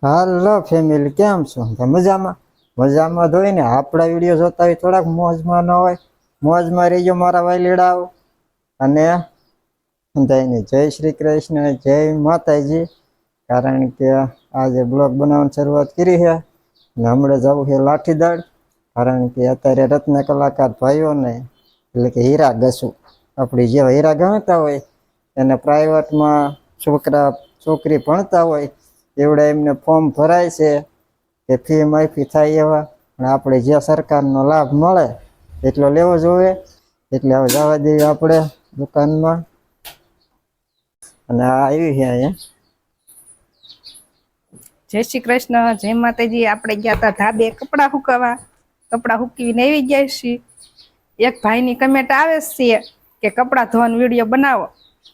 હાલો family કેમ છો? મજામાં મજામાં હોય ને? આપણા વિડીયો જોતા હોય થોડાક મોજમાં ન હોય? મોજમાં રહીજો મારા વાલીડાઓ. અને બધાને જય શ્રી કૃષ્ણ, જય માતાજી. કારણ કે આજે બ્લોગ બનાવવાની શરૂઆત કરી છે અને હમણાં જવું છે લાઠીદળ. કારણ કે અત્યારે રત્ન કલાકાર ભાઈઓને એટલે કે હીરા ઘસુ આપણી જેવા હીરા ગણતા હોય એને પ્રાઇવેટમાં છોકરી ભણતા હોય એવડે એમને ફોર્મ ભરાય છે કે ફી માફી થાય એવા, પણ આપણે જે સરકારનો લાભ મળે એટલો લેવો જોઈએ. એટલે હવે જવા દઈએ આપણે દુકાનમાં. અને આ આવી છે અહીંયા. જય શ્રી કૃષ્ણ, જય માતાજી. આપણે ગયા હતા ધાબે કપડાં સુકાવા. કપડાં સુકવીને આવી ગયા છીએ. એક ભાઈની કમેન્ટ આવે છે કે કપડાં ધોવાનો વિડીયો બનાવો,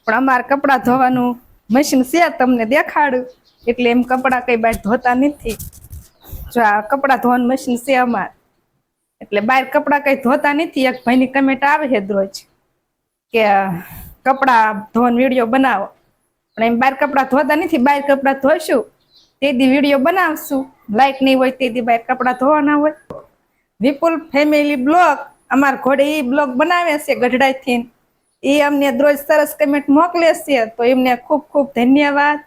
પણ અમારે કપડાં ધોવાનું મશીન છે, તમને દેખાડું. એટલે એમ કપડાં કઈ બહાર ધોતા નથી. જો આ કપડાં ધોવાનું મશીન છે અમારે, એટલે બહાર કપડાં કઈ ધોતા નથી. એક ભાઈની કમેન્ટ આવે છે રોજ કે કપડાં ધોવાનો વિડીયો બનાવો, પણ એમ બહાર કપડાં ધોતા નથી. બહાર કપડાં ધોઈશું તે દી વિડીયો બનાવશું. લાઈટ નહીં હોય તે દી બહાર કપડાં ધોવાના હોય. વિપુલ ફેમિલી બ્લોગ અમાર ઘોડે એ બ્લોગ બનાવે છે ગઢડાથી. એ અમને રોજ સરસ કમેન્ટ મોકલે છે, તો એમને ખૂબ ખૂબ ધન્યવાદ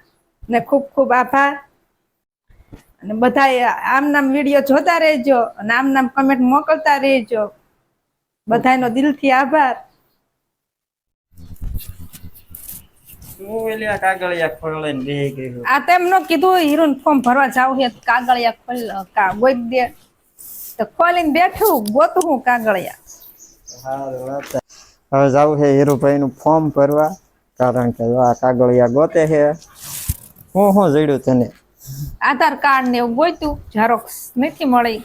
ને ખૂબ ખૂબ આભાર. અને બધા આમ નામ વિડીયો જોતા રહેજો અને આમ નામ કમેન્ટ મોકલતા રહેજો. બધાનો દિલથી આભાર. આ તેમ નો કીધું હીરોન ફોર્મ ભરવા જાવ છે, કાગળિયા ખોલ ગોઈ દે તો ખોલીને બેઠું ગોતું હું કાગળિયા. હવે જવું છે હીરુભાઈ નું ફોર્મ ભરવા. કારણ કે આ કાગળિયા ગોતે છે. હું જડ્યું તને આધાર કાર્ડ ને એવું ગોતું, ઝેરોક્સ નથી મળી.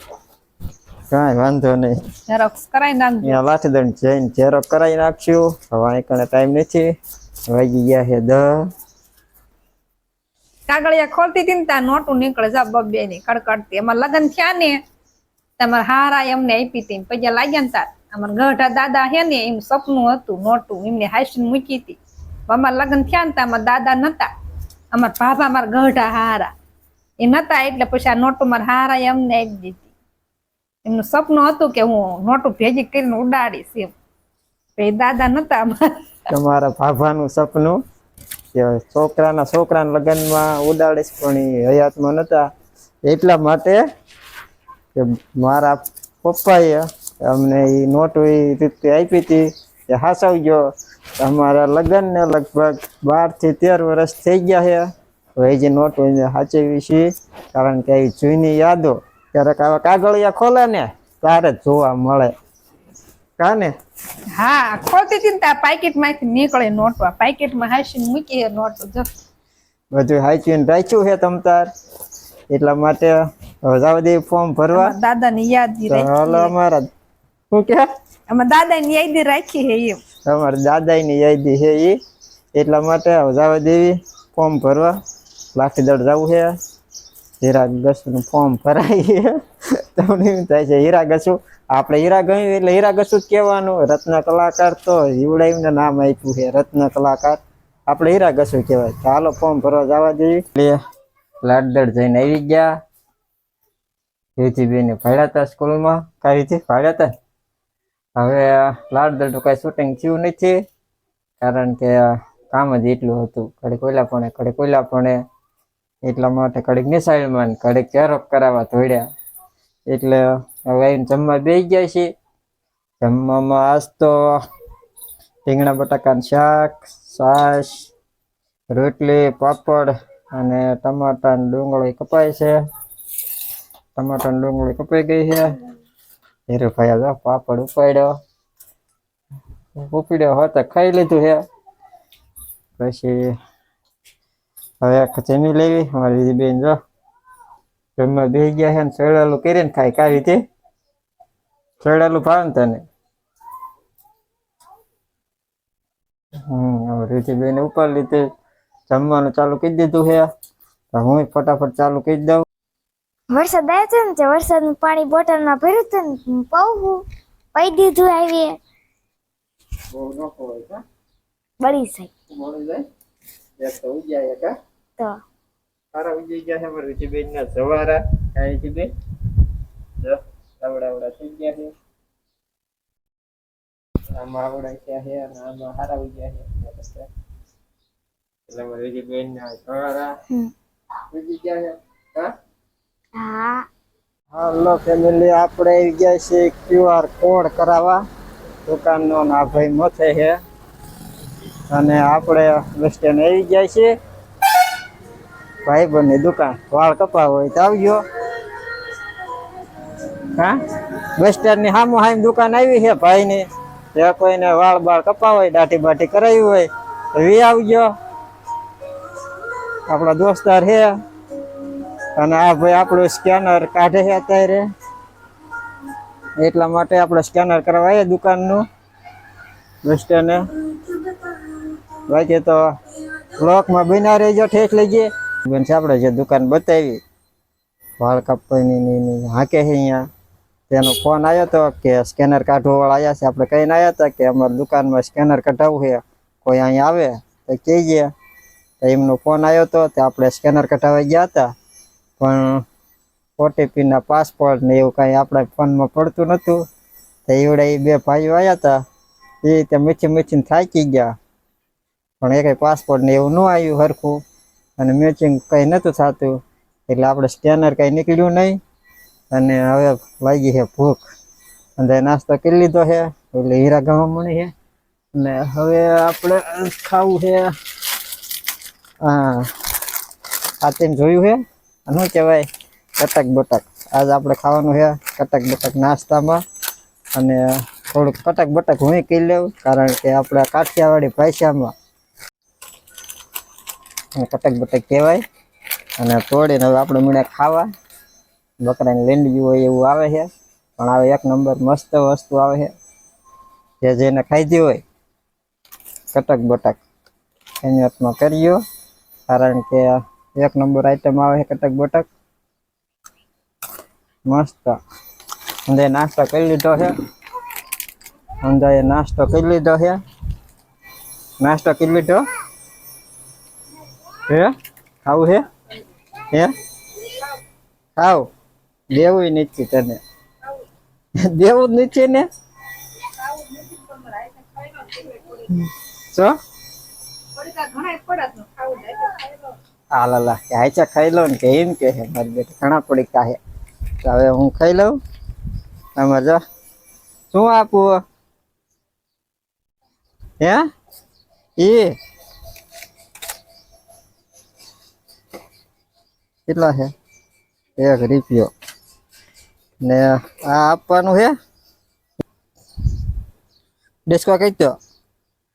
કાંઈ વાંધો નહીં, ઝેરોક્સ કરાવી નાખજો. લાઠીદળ જઈને ઝેરોક્સ કરાવી નાખશું. હવે કણે ટાઈમ નથી, વાગી ગયા છે 10. કાગળિયા ખોલતી હતી ને ત્યાં નોટું નીકળે જા બબ્બે ની કડકડતી. અમારે લગ્ન થયા ને તમારે હારા એમને આપી હતી, પૈસા લાગ્યા ને તાર અમારા ગઢા દાદા હે ને એમ સપનું હતું નોટું એમને હાઈસીને મૂકી હતી. અમારા લગ્ન થયા ને અમારા દાદા નતા, અમારા ભાભા મારા ગઢા હારા એ નતા, એટલે પછી આ નોટું મારા હારા એમને આપી દીધી. એમનું સપનું હતું કે હું નોટું ભેગી કરીને ઉડાડીશ એમ. એ દાદા નતા અમારા. તમારા ભાભાનું સપનું કે છોકરાના લગ્નમાં ઉડાડીશ, પણ એ હયાતમાં નતા. એટલા માટે કે મારા પપ્પાએ અમને એ નોટ એ રીતે આપી હતી કે હાસવજો. અમારા લગ્ન ને લગભગ 12 થી 13 વર્ષ થઈ ગયા છે. હવે જે નોટ સાચવી છે, કારણ કે એ જૂની યાદો ક્યારેક આવા કાગળિયા ખોલે ને ત્યારે જ જોવા મળે. કાને હા ખોલતી હતી ને ત્યાં પાકેટ માંથી નીકળે નોટવા. પાકેટમાં હાસીને મૂકી નોટ બધું હાચવીને રાખ્યું છે તમ તાર. એટલા માટે હવે જાવ દે ફોર્મ ભરવા. દાદા ની યાદ હાલો અમારા શું કે અમારા દાદા ની યાદ રાખી હે એમ. અમારા દાદા ની યાદ છે એ. એટલા માટે હવે જવા દેવી ફોર્મ ભરવા. લાઠીદળ જવું છે. હીરા ઘસુનું ફોર્મ ભરાય. તમને એમ થાય છે હીરા ઘસુ, આપણે હીરા ગયું એટલે હીરા ઘસુ જ કહેવાનું. રત્ન કલાકાર તો એવડાવીને નામ આપ્યું છે રત્ન કલાકાર, આપણે હીરા ઘસુ કહેવાય. ચાલો ફોર્મ ભરવા જવા દેવી. લાઠીદળ જઈને આવી ગયા. બેને ભાડ્યા હતા સ્કૂલમાં, કઈ રીતે ભાડ્યા હતા. હવે લાઠીદળ તો કઈ શૂટિંગ થયું નથી, કારણ કે કામ જ એટલું હતું. ઘડીક કોયલા પણ એટલા માટે ઘડીક નિશાળમાં ઘડીક ઝેરોક્સ કરાવવા ધોડ્યા. એટલે હવે જમવા બેસી ગયા છે. જમવામાં આજ તો રીંગણા બટાકાનું શાક, છાશ, રોટલી, પાપડ અને ટમાટા ડુંગળી કપાય છે. ટમાટા ડુંગળી કપાઈ ગઈ છે. હીરુભાઈ પાપડ ઉપડ્યો હતો ખાઈ લીધું છે. પછી હવે જમી લેવી. અમારી બેન જો જમવા બેસી ગયા છે ને સળેલું કરીને ખાય. કઈ રીતે સળેલું ભાવે ને તને? રીતિબેન ઉપર લીધું, જમવાનું ચાલુ કરી દીધું છે. હું ફટાફટ ચાલુ કરી દઉં. વરસાદ આવ્યો હતો ને, વરસાદનું પાણી બોટલમાં ભર્યું હતું ને પૌવું પી દીધું. આવી બળી જાય તો સારા ઉજી ગયા છે અમારા રુચિબેન ના સવારા કાંઈ રુચિબેન જો આવડા થઈ ગયા છે આમાં આવડા ગયા છે અને આમાં સારા ઉજી ગયા છે એટલે અમારા રુચિબેન ના સવારા ઉજી ગયા છે હા હા હાલો ફેમિલી આપણે આવી ગયા છે QR કોડ કરાવવા દુકાનનો ના ભાઈ મથે છે અને આપણે બસ સ્ટેન્ડ આવી ગયા છે ભાઈબંધની દુકાન વાળ કપાવ હોય તો આવજો હા બસ સ્ટેન્ડ ની સામો સામે દુકાન આવી છે ભાઈની જે કોઈને વાળ બાળ કપાવ હોય દાઢી બાટી કરાવી હોય તો વી આવજો આપણા દોસ્તાર છે અને આ ભાઈ આપણું સ્કેનર કાઢે છે અત્યારે એટલા માટે આપણે સ્કેનર કરવા આવીએ દુકાનનું બસ સ્ટેન્ડે બાકી તો બ્લોકમાં બિના રહેજો ઠેઠ લઈ જઈએ બેન છે આપણે જે દુકાન બતાવી વાળ કાપવાની હાકે છે અહીંયા તેનો ફોન આવ્યો હતો કે સ્કેનર કાઢવા વાળા આવ્યા છે આપણે કહીને આવ્યા હતા કે અમારી દુકાનમાં સ્કેનર કઢાવવું છે કોઈ અહીંયા આવે તો કહીએ તો એમનો ફોન આવ્યો હતો તો આપણે સ્કેનર કઢાવવા ગયા હતા પણ OTP ના પાસપોર્ટ ને એવું કાંઈ આપણા ફોનમાં પડતું નહોતું તો એવડે એ બે ભાઈઓ આવ્યા હતા એ રીતે મીઠીને થાકી ગયા પણ એ કંઈ પાસપોર્ટ ને એવું ન આવ્યું સરખું અને મેચિંગ કંઈ નહોતું થતું એટલે આપણે સ્કેનર કંઈ નીકળ્યું નહીં અને હવે લાગી છે ભૂખ અને નાસ્તો કરી લીધો છે એટલે હીરા ગવા મળી છે અને હવે આપણે ખાવું છે આ તેમ જોયું છે શું કહેવાય કટક બટક આજ આપણે ખાવાનું છે કટક બટક નાસ્તામાં અને થોડુંક કટક બટક હું કહી લઉં કારણ કે આપણે કાઠિયાવાડી ભાષામાં કટક બટક કહેવાય અને તોડીને હવે આપણે મીણે ખાવા બકરાની લેંડવી હોય એવું આવે છે પણ આવે એક નંબર મસ્ત વસ્તુ આવે છે જે જેને ખાધી હોય કટક બટક એની હાથમાં કર્યો કારણ કે એક નંબર આઈટમ આવે છે કટક બટક મસ્ત અંદાજે નાસ્તો કરી લીધો છે અંદાજે નાસ્તો કરી લીધો છે નાસ્તો કરી લીધો હે ખાવું છે હે ખાવ દેવું નથી તને દેવું જ નથી ને શું હાલા કે હાચા ખાઈ લો ને કે એમ કે છે મારી બેટી ઘણા પડી કાહે તો હવે હું ખાઈ લઉં આમાં જો શું આપું હે કેટલા છે 1 રૂપિયો ને આ આપવાનું છે ડિસ્કો કઈ દો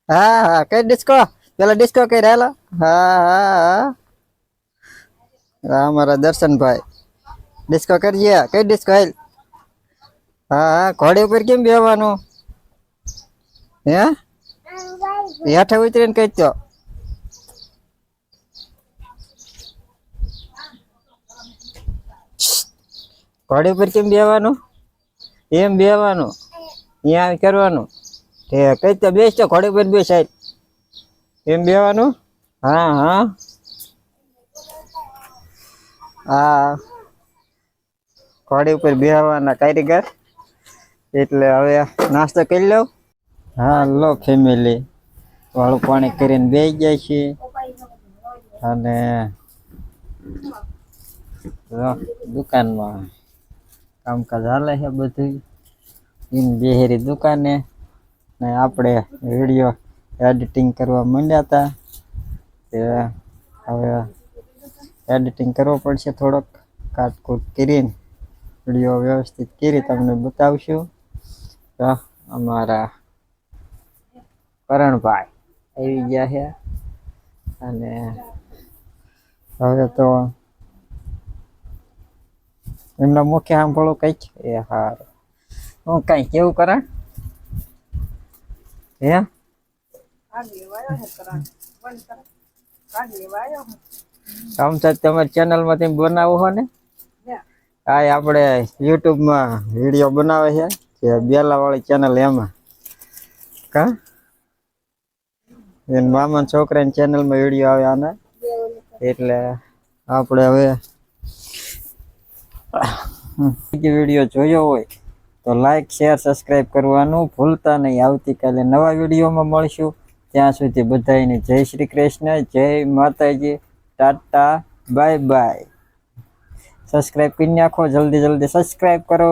હા કઈ ડિસ્કો પેલા ડિસ્કો કઈ રહેલા હા અમારા દર્શનભાઈ ડિસ્કો કરીએ કઈ ડિસ્કો હેલ હા ઘોડે ઉપર કેમ બેવાનું હે હેઠે ઉતરીને કહી દો ઘોડે ઉપર કેમ બેવાનું એમ બેવાનું અહીંયા કરવાનું તે કઈ તો બેસતો ઘોડે ઉપર બે સાઈડ એમ બેવાનું હા ઘોડી ઉપર બેહવાના કારીગર એટલે હવે નાસ્તો કરી લઉં હા લો ફેમિલી વાળું પાણી કરીને બેસી જાય છે અને દુકાનમાં કામકાજ હાલે છે બધું ઇન બેહેરી દુકાને ને આપણે વિડીયો એડિટિંગ કરવા માંડ્યા હતા તે હવે એડિટિંગ કરવો પડશે થોડોક કાટકૂટ કરીને વિડીયો વ્યવસ્થિત કરી તમને બતાવશું તો અમારા કરણભાઈ આવી ગયા છે અને હવે તો એમના મુખ્ય સાંભળો કંઈક એ હાર હું કઈ કેવું કરણ હે આમ તો તમારી ચેનલમાં તમે બનાવો હો ને આ આપણે યુટ્યુબમાં વિડીયો બનાવે છે જે બેલા વાળી ચેનલ એમાં કા એન મામા છોકરાની ચેનલમાં વિડીયો આવે આના એટલે આપણે હવે વિડીયો જોયો હોય તો લાઈક શેર સબસ્ક્રાઇબ કરવાનું ભૂલતા નહીં. આવતીકાલે નવા વિડીયોમાં મળશું. ત્યાં સુધી બધાને જય શ્રી કૃષ્ણ, જય માતાજી, ટાટા, બાય બાય. સબસ્ક્રાઇબ કરી નાખો, જલ્દી સબસ્ક્રાઇબ કરો.